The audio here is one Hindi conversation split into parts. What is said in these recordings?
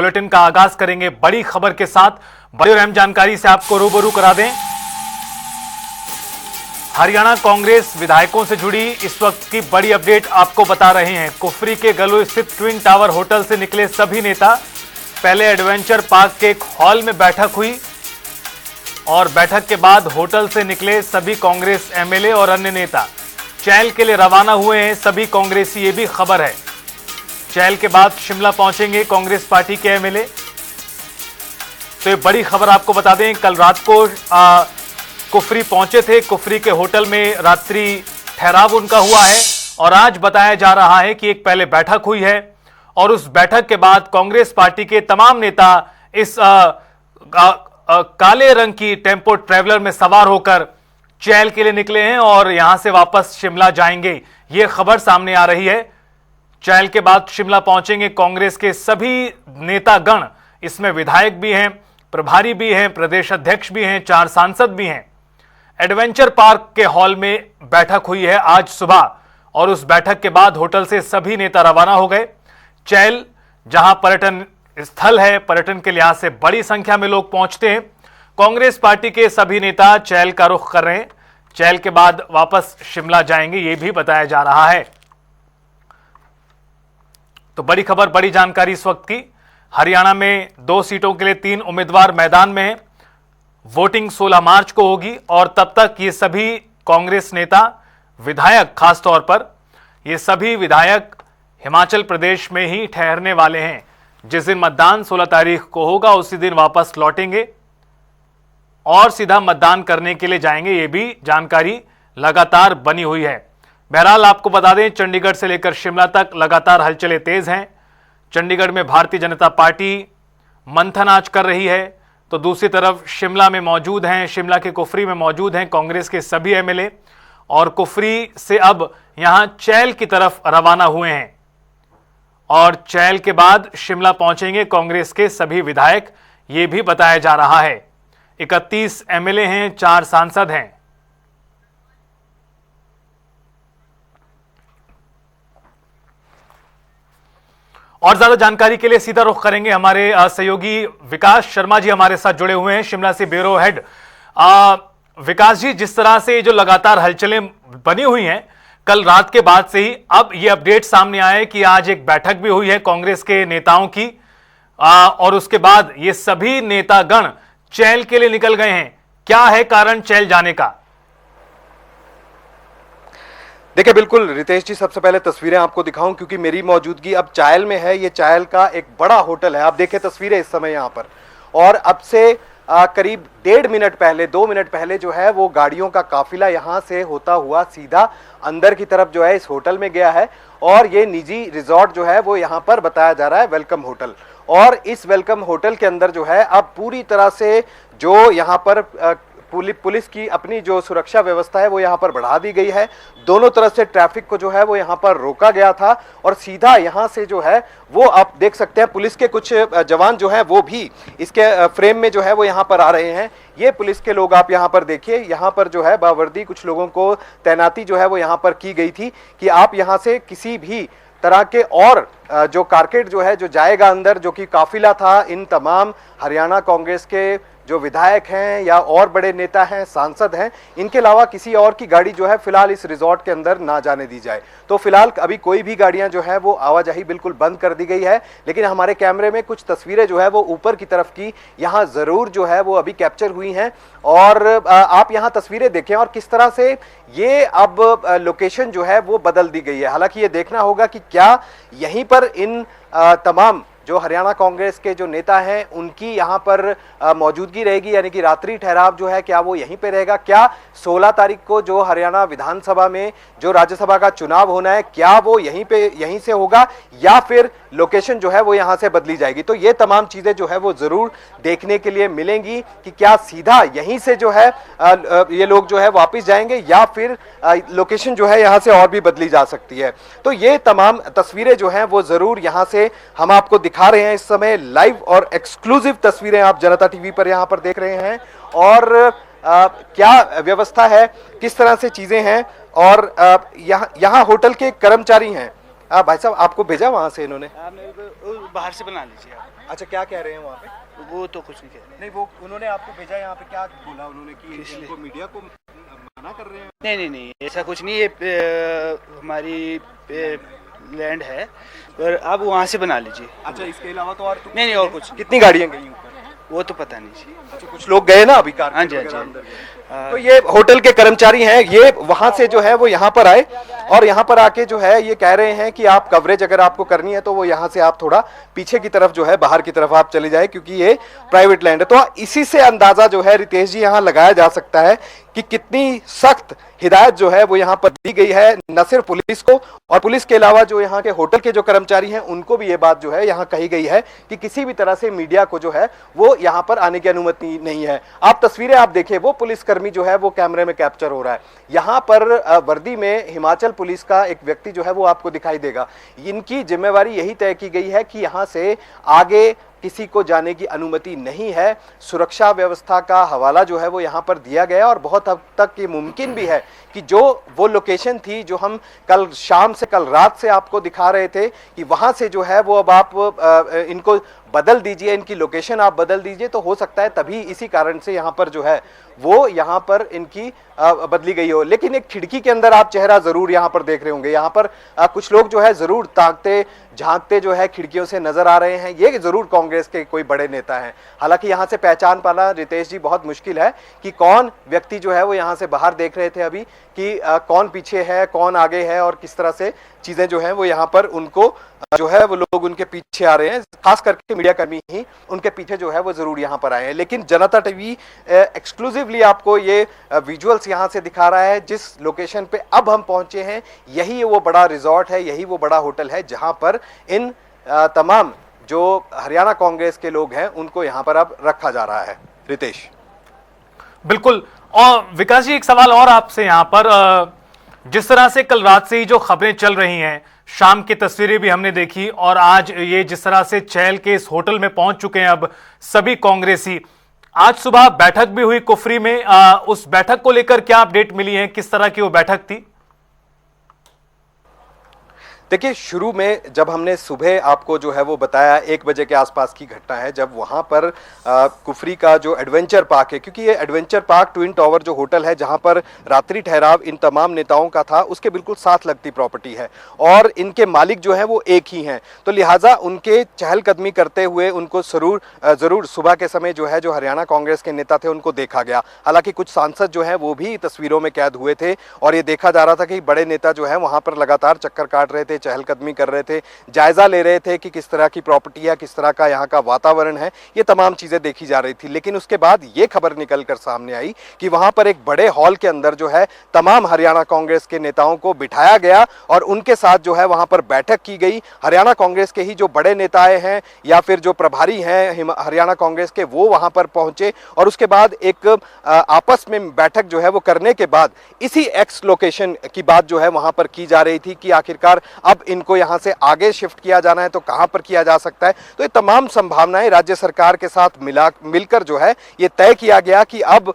बुलेटिन का आगाज करेंगे बड़ी खबर के साथ। बड़ी और अहम जानकारी से आपको रूबरू करा दें। हरियाणा कांग्रेस विधायकों से जुड़ी इस वक्त की बड़ी अपडेट आपको बता रहे हैं। कुफरी के गलो स्थित ट्विन टावर होटल से निकले सभी नेता। पहले एडवेंचर पार्क के एक हॉल में बैठक हुई और बैठक के बाद होटल से निकले सभी कांग्रेस एमएलए और अन्य नेता चैल के लिए रवाना हुए हैं सभी कांग्रेसी। ये भी खबर है। चैल के बाद शिमला पहुंचेंगे कांग्रेस पार्टी के एमएलए। तो ये बड़ी खबर आपको बता दें, कल रात को कुफरी पहुंचे थे। कुफरी के होटल में रात्रि ठहराव उनका हुआ है और आज बताया जा रहा है कि एक पहले बैठक हुई है और उस बैठक के बाद कांग्रेस पार्टी के तमाम नेता इस काले रंग की टेम्पो ट्रैवलर में सवार होकर चैल के लिए निकले हैं और यहां से वापस शिमला जाएंगे। यह खबर सामने आ रही है। चैल के बाद शिमला पहुंचेंगे कांग्रेस के सभी नेतागण। इसमें विधायक भी हैं, प्रभारी भी हैं, प्रदेश अध्यक्ष भी हैं, 4 सांसद भी हैं। एडवेंचर पार्क के हॉल में बैठक हुई है आज सुबह और उस बैठक के बाद होटल से सभी नेता रवाना हो गए। चैल जहां पर्यटन स्थल है, पर्यटन के लिहाज से बड़ी संख्या में लोग पहुंचते हैं। कांग्रेस पार्टी के सभी नेता चैल का रुख कर रहे हैं। चैल के बाद वापस शिमला जाएंगे, यह भी बताया जा रहा है। तो बड़ी खबर, बड़ी जानकारी इस वक्त की। हरियाणा में 2 सीटों के लिए 3 उम्मीदवार मैदान में हैं। वोटिंग 16 मार्च को होगी और तब तक ये सभी कांग्रेस नेता, विधायक खासतौर पर ये सभी विधायक हिमाचल प्रदेश में ही ठहरने वाले हैं। जिस दिन मतदान 16 तारीख को होगा उसी दिन वापस लौटेंगे और सीधा मतदान करने के लिए जाएंगे। ये भी जानकारी लगातार बनी हुई है। बहरहाल आपको बता दें, चंडीगढ़ से लेकर शिमला तक लगातार हलचलें तेज हैं। चंडीगढ़ में भारतीय जनता पार्टी मंथन आज कर रही है, तो दूसरी तरफ शिमला में मौजूद हैं, शिमला के कुफरी में मौजूद हैं कांग्रेस के सभी एमएलए और कुफरी से अब यहां चैल की तरफ रवाना हुए हैं और चैल के बाद शिमला पहुंचेंगे कांग्रेस के सभी विधायक। ये भी बताया जा रहा है। 31 एमएलए हैं, 4 सांसद हैं। और ज्यादा जानकारी के लिए सीधा रुख करेंगे। हमारे सहयोगी विकास शर्मा जी हमारे साथ जुड़े हुए हैं शिमला से, ब्यूरो हेड। विकास जी, जिस तरह से जो लगातार हलचलें बनी हुई हैं कल रात के बाद से ही, अब ये अपडेट सामने आया है कि आज एक बैठक भी हुई है कांग्रेस के नेताओं की और उसके बाद ये सभी नेतागण चैल के लिए निकल गए हैं। क्या है कारण चैल जाने का? देखिए, बिल्कुल रितेश जी, सबसे पहले तस्वीरें आपको दिखाऊं क्योंकि मेरी मौजूदगी अब चायल में है। ये चायल का एक बड़ा होटल है। आप देखें तस्वीरें इस समय यहाँ पर, और अब से करीब 1.5 मिनट पहले, 2 मिनट पहले जो है वो गाड़ियों का काफिला यहाँ से होता हुआ सीधा अंदर की तरफ जो है इस होटल में गया है और ये निजी रिजॉर्ट जो है वो यहाँ पर बताया जा रहा है वेलकम होटल। और इस वेलकम होटल के अंदर जो है अब पूरी तरह से जो यहाँ पर पुलिस की अपनी जो सुरक्षा व्यवस्था है वो यहाँ पर बढ़ा दी गई है। दोनों तरफ से ट्रैफिक को जो है वो यहाँ पर रोका गया था और सीधा यहाँ से जो है वो आप देख सकते हैं पुलिस के कुछ जवान जो हैं वो भी इसके फ्रेम में जो है वो यहाँ पर आ रहे हैं। ये पुलिस के लोग आप यहाँ पर देखिए, यहाँ पर जो है बावर्दी कुछ लोगों को तैनाती जो है वो यहाँ पर की गई थी कि आप यहाँ से किसी भी तरह के और जो कारकेट जो है जो जाएगा अंदर, जो कि काफिला था इन तमाम हरियाणा कांग्रेस के जो विधायक हैं या और बड़े नेता हैं, सांसद हैं, इनके अलावा किसी और की गाड़ी जो है फिलहाल इस रिजॉर्ट के अंदर ना जाने दी जाए। तो फिलहाल अभी कोई भी गाड़ियां जो है वो आवाजाही बिल्कुल बंद कर दी गई है। लेकिन हमारे कैमरे में कुछ तस्वीरें जो है वो ऊपर की तरफ की यहाँ जरूर जो है वो अभी कैप्चर हुई हैं और आप यहाँ तस्वीरें देखें और किस तरह से ये अब लोकेशन जो है वो बदल दी गई है। हालांकि ये देखना होगा कि क्या यहीं पर इन तमाम जो हरियाणा कांग्रेस के जो नेता हैं उनकी यहाँ पर मौजूददी रहेगी, यानी कि रात्रि ठहराव जो है क्या वो यहीं पे रहेगा? क्या 16 तारीख को जो हरियाणा विधानसभा में जो राज्यसभा का चुनाव होना है क्या वो यहीं से होगा या फिर लोकेशन जो है वो यहाँ से बदली जाएगी? तो ये तमाम चीजें जो है वो जरूर देखने के लिए मिलेंगी कि क्या सीधा यहीं से जो है ये लोग जो है वापिस जाएंगे या फिर लोकेशन जो है यहाँ से और भी बदली जा सकती है। तो ये तमाम तस्वीरें जो हैं वो जरूर यहाँ से हम आपको दिखा रहे हैं। इस समय लाइव और एक्सक्लूसिव तस्वीरें आप जनता टीवी पर यहाँ पर देख रहे हैं और क्या व्यवस्था है, किस तरह से चीजें हैं और यहाँ होटल के कर्मचारी हैं। भाई साहब, आपको भेजा वहां से इन्होंने? बाहर से बना लीजिए आप। अच्छा, क्या कह रहे हैं वहाँ पे? वो तो कुछ नहीं कह रहे। नहीं, वो उन्होंने आपको भेजा यहाँ पे, क्या बोला उन्होंने कि इनको मीडिया को मना कर रहे हैं? नहीं नहीं नहीं, ऐसा कुछ नहीं। ये हमारी लैंड है, पर आप वहाँ से बना लीजिए। अच्छा, इसके अलावा तो और नहीं नहीं, और कुछ कितनी गाड़ियाँ गई ऊपर? वो तो पता नहीं जी। अच्छा, कुछ लोग गए ना अभी कार? हाँ जी, हाँ जी। तो ये होटल के कर्मचारी हैं, ये वहां से जो है वो यहाँ पर आए और यहाँ पर आके जो है ये कह रहे हैं कि आप कवरेज अगर आपको करनी है तो वो यहाँ से आप थोड़ा पीछे की तरफ जो है, बाहर की तरफ आप चले जाए, क्योंकि ये प्राइवेट लैंड है। तो इसी से अंदाजा जो है रितेश जी यहाँ लगाया जा सकता है कि कितनी सख्त हिदायत जो है वो यहाँ पर दी गई है, न सिर्फ पुलिस को, और पुलिस के अलावा जो यहाँ के होटल के जो कर्मचारी हैं उनको भी ये बात जो है यहाँ कही गई है कि किसी भी तरह से मीडिया को जो है वो यहाँ पर आने की अनुमति नहीं है। आप तस्वीरें आप देखिए, वो पुलिसकर्मी जो है वो कैमरे में कैप्चर हो रहा है। यहाँ पर वर्दी में हिमाचल पुलिस का एक व्यक्ति जो है वो आपको दिखाई देगा। इनकी जिम्मेवारी यही तय की गई है कि यहाँ से आगे किसी को जाने की अनुमति नहीं है। सुरक्षा व्यवस्था का हवाला जो है वो यहाँ पर दिया गया और बहुत हद तक ये मुमकिन भी है कि जो वो लोकेशन थी जो हम कल शाम से, कल रात से आपको दिखा रहे थे कि वहाँ से जो है वो अब आप इनको बदल दीजिए, इनकी लोकेशन आप बदल दीजिए, तो हो सकता है तभी इसी कारण से यहाँ पर जो है वो यहाँ पर इनकी बदली गई हो। लेकिन एक खिड़की के अंदर आप चेहरा जरूर यहाँ पर देख रहे होंगे। यहाँ पर कुछ लोग जो है जरूर ताकते झांकते जो है खिड़कियों से नजर आ रहे हैं। ये जरूर कांग्रेस के कोई बड़े नेता हैं। हालांकि यहाँ से पहचान पाना रितेश जी बहुत मुश्किल है कि कौन व्यक्ति जो है वो यहाँ से बाहर देख रहे थे अभी कि कौन पीछे है, कौन आगे है और किस तरह से चीजें जो है वो यहाँ पर उनको जो है वो लोग उनके पीछे आ रहे हैं। खास करके मीडिया कर्मी ही उनके पीछे जो है वो जरूर यहाँ पर आए हैं। लेकिन जनता टीवी एक्सक्लूसिवली आपको ये विजुअल्स यहाँ से दिखा रहा है। जिस लोकेशन पे अब हम पहुंचे हैं यही वो बड़ा रिजॉर्ट है, यही वो बड़ा होटल है जहां पर इन तमाम जो हरियाणा कांग्रेस के लोग हैं उनको यहाँ पर अब रखा जा रहा है। रितेश, बिल्कुल। और विकास जी, एक सवाल और आपसे यहाँ पर, जिस तरह से कल रात से ही जो खबरें चल रही हैं, शाम की तस्वीरें भी हमने देखी और आज ये जिस तरह से चहल के इस होटल में पहुंच चुके हैं अब सभी कांग्रेसी, आज सुबह बैठक भी हुई कुफरी में, उस बैठक को लेकर क्या अपडेट मिली है, किस तरह की वो बैठक थी? देखिए, शुरू में जब हमने सुबह आपको जो है वो बताया 1 बजे के आसपास की घटना है, जब वहां पर कुफरी का जो एडवेंचर पार्क है, क्योंकि ये एडवेंचर पार्क ट्विन टावर जो होटल है जहां पर रात्रि ठहराव इन तमाम नेताओं का था, उसके बिल्कुल साथ लगती प्रॉपर्टी है और इनके मालिक जो है वो एक ही हैं। तो लिहाजा उनके चहलकदमी करते हुए उनको जरूर सुबह के समय जो है जो हरियाणा कांग्रेस के नेता थे उनको देखा गया। हालांकि कुछ सांसद जो है वो भी तस्वीरों में कैद हुए थे और ये देखा जा रहा था कि बड़े नेता जो है वहां पर लगातार चक्कर काट रहे थे, चहलकदमी कर रहे थे, जायजा ले रहे थे कि किस तरह की प्रॉपर्टी है, किस तरह का यहाँ का वातावरण है, ये तमाम चीजें देखी जा रही थी। लेकिन उसके बाद ये खबर निकल कर सामने आई कि वहां पर एक बड़े हॉल के अंदर जो है तमाम हरियाणा कांग्रेस के नेताओं को बिठाया गया और उनके साथ जो है वहां पर बैठक की गई। हरियाणा कांग्रेस के ही जो बड़े नेताएं हैं या फिर जो प्रभारी हैं हरियाणा कांग्रेस के, वो वहां पर पहुंचे और उसके बाद एक आपस में बैठक जो है वो करने के बाद इसी एक्स लोकेशन की बात जो है वहां पर की जा रही थी कि आखिरकार अब इनको यहां से आगे शिफ्ट किया जाना है तो कहां पर किया जा सकता है। तो ये तमाम संभावनाएं राज्य सरकार के साथ मिलकर जो है ये तय किया गया कि अब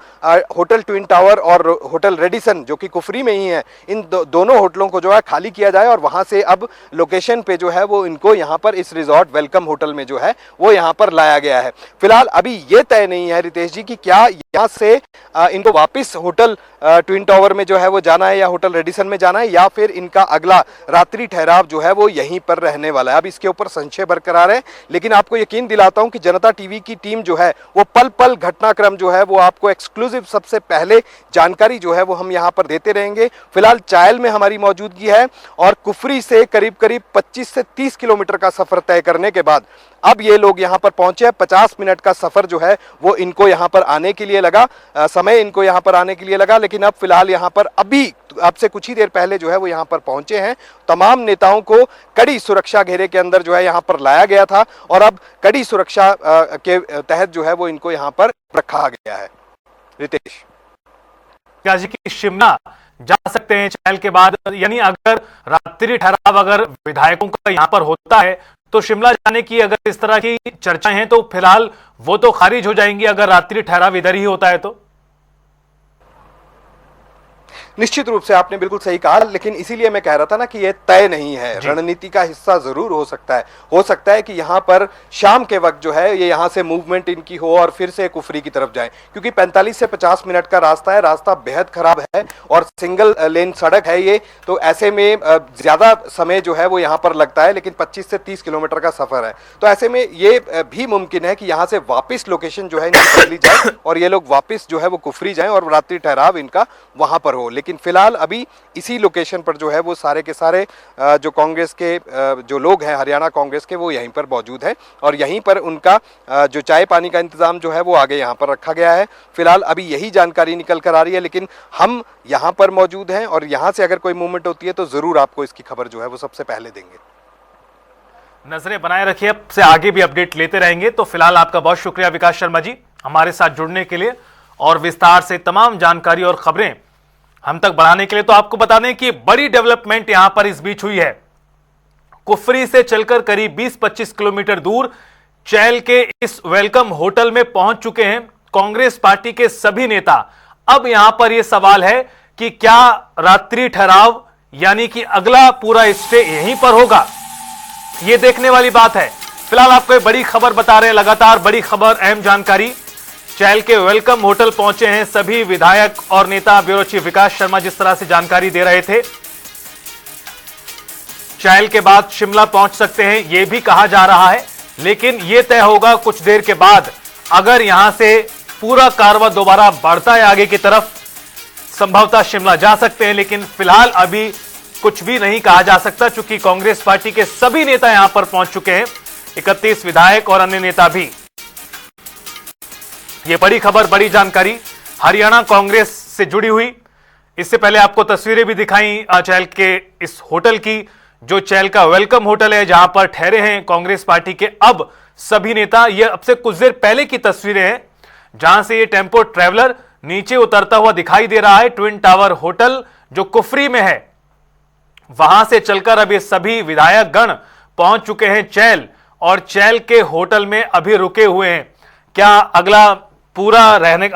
होटल ट्विन टावर और होटल रेडिसन जो कि कुफरी में ही है, इन दोनों होटलों को जो है खाली किया जाए और वहां से अब लोकेशन पे जो है वो इनको यहां पर इस रिजॉर्ट वेलकम होटल में जो है वो यहां पर लाया गया है। फिलहाल अभी ये तय नहीं है रितेश जी कि क्या यहां से इनको वापस होटल ट्विन टावर में जो है वो जाना है या होटल रेडिसन में जाना है या फिर इनका अगला रात्रि ठहराव जो है वो यहीं पर रहने वाला है। अब इसके ऊपर संशय बरकरार है, लेकिन आपको यकीन दिलाता हूं कि जनता टीवी की टीम जो है वो पल पल घटनाक्रम जो है वो आपको एक्सक्लूसिव सबसे पहले जानकारी जो है वो हम यहां पर देते रहेंगे। फिलहाल चायल में हमारी मौजूदगी है और कुफरी से करीब करीब 25 से 30 किलोमीटर का सफर तय करने के बाद अब ये लोग यहां पर पहुंचे। 50 मिनट का सफर जो है वो इनको यहां पर आने के लिए लगा, समय इनको यहां पर आने के लिए लगा, लेकिन अब फिलहाल यहां पर अभी अब से कुछ ही देर पहले जो है वो यहां पर पहुंचे हैं। तमाम नेताओं को कड़ी सुरक्षा घेरे के अंदर जो है यहां पर लाया गया था और अब कड़ी सुरक्षा के तहत जो है वो इनको यहां पर रखा गया है। रितेश, क्या जी की शिमला जा सकते हैं चहल के बाद, यानी अगर रात्रि ठहराव अगर विधायकों का यहां पर होता है तो शिमला जाने की अगर इस तरह की चर्चाएं हैं तो फिलहाल वो तो खारिज हो जाएंगी अगर रात्रि ठहराव इधर ही होता है तो? निश्चित रूप से आपने बिल्कुल सही कहा, लेकिन इसीलिए मैं कह रहा था ना कि यह तय नहीं है, रणनीति का हिस्सा जरूर हो सकता है कि यहाँ पर शाम के वक्त जो है ये यहाँ से मूवमेंट इनकी हो और फिर से कुफरी की तरफ जाए, क्योंकि 45 से 50 मिनट का रास्ता है, रास्ता बेहद खराब है और सिंगल लेन सड़क है ये, तो ऐसे में ज्यादा समय जो है वो यहाँ पर लगता है, लेकिन 25 से 30 किलोमीटर का सफर है, तो ऐसे में ये भी मुमकिन है कि यहाँ से वापस लोकेशन जो है इनकी बदली जाए और ये लोग वापस जो है वो कुफरी जाएं और रात्रि ठहराव इनका वहां पर हो। लेकिन फिलहाल अभी इसी लोकेशन पर जो है वो सारे के सारे जो कांग्रेस के जो लोग हैं, हरियाणा कांग्रेस के, वो यहीं पर मौजूद हैं और यहीं पर उनका जो चाय पानी का इंतजाम जो है वो आगे यहाँ पर रखा गया है। फिलहाल अभी यही जानकारी निकल कर आ रही है, लेकिन हम यहाँ पर मौजूद हैं और यहाँ से अगर कोई मूवमेंट होती है तो जरूर आपको इसकी खबर जो है वो सबसे पहले देंगे। नजरें बनाए रखिए, अब से आगे भी अपडेट लेते रहेंगे। तो फिलहाल आपका बहुत शुक्रिया विकास शर्मा जी हमारे साथ जुड़ने के लिए और विस्तार से तमाम जानकारी और खबरें हम तक बढ़ाने के लिए। तो आपको बता दें कि बड़ी डेवलपमेंट यहां पर इस बीच हुई है। कुफरी से चलकर करीब 20-25 किलोमीटर दूर चैल के इस वेलकम होटल में पहुंच चुके हैं कांग्रेस पार्टी के सभी नेता। अब यहां पर यह सवाल है कि क्या रात्रि ठहराव यानी कि अगला पूरा स्टे यहीं पर होगा, यह देखने वाली बात है। फिलहाल आपको एक बड़ी खबर बता रहे हैं, लगातार बड़ी खबर, अहम जानकारी। चैल के वेलकम होटल पहुंचे हैं सभी विधायक और नेता। ब्यूरो चीफ विकास शर्मा जिस तरह से जानकारी दे रहे थे, चैल के बाद शिमला पहुंच सकते हैं यह भी कहा जा रहा है, लेकिन यह तय होगा कुछ देर के बाद। अगर यहां से पूरा कारवां दोबारा बढ़ता है आगे की तरफ, संभवतः शिमला जा सकते हैं, लेकिन फिलहाल अभी कुछ भी नहीं कहा जा सकता, चूंकि कांग्रेस पार्टी के सभी नेता यहां पर पहुंच चुके हैं, 31 विधायक और अन्य नेता भी। यह बड़ी खबर, बड़ी जानकारी हरियाणा कांग्रेस से जुड़ी हुई। इससे पहले आपको तस्वीरें भी दिखाई चैल के इस होटल की, जो चैल का वेलकम होटल है जहां पर ठहरे हैं कांग्रेस पार्टी के अब सभी नेता। यह अब से कुछ देर पहले की तस्वीरें हैं जहां से यह टेंपो ट्रैवलर नीचे उतरता हुआ दिखाई दे रहा है। ट्विन टावर होटल जो कुफरी में है, वहां से चलकर अब ये सभी विधायक गण पहुंच चुके हैं चैल और चैल के होटल में अभी रुके हुए हैं। क्या अगला पूरा रहने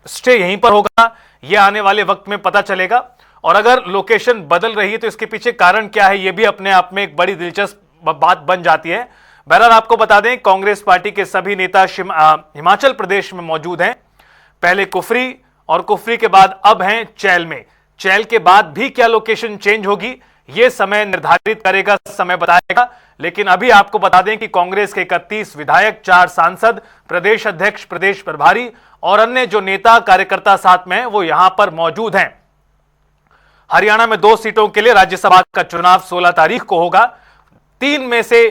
स्टे यहीं पर होगा, यह आने वाले वक्त में पता चलेगा। और अगर लोकेशन बदल रही है तो इसके पीछे कारण क्या है, यह भी अपने आप में एक बड़ी दिलचस्प बात बन जाती है। बहरहाल आपको बता दें, कांग्रेस पार्टी के सभी नेता हिमाचल प्रदेश में मौजूद हैं। पहले कुफरी और कुफरी के बाद अब हैं चैल में। चैल के बाद भी क्या लोकेशन चेंज होगी, यह समय निर्धारित करेगा, समय बताएगा। लेकिन अभी आपको बता दें कि कांग्रेस के 31 विधायक, 4 सांसद, प्रदेश अध्यक्ष, प्रदेश प्रभारी और अन्य जो नेता कार्यकर्ता साथ में हैं, वो यहां पर मौजूद हैं। हरियाणा में 2 सीटों के लिए राज्यसभा का चुनाव 16 तारीख को होगा। 3 में से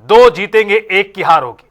2 जीतेंगे, 1 की हार होगी।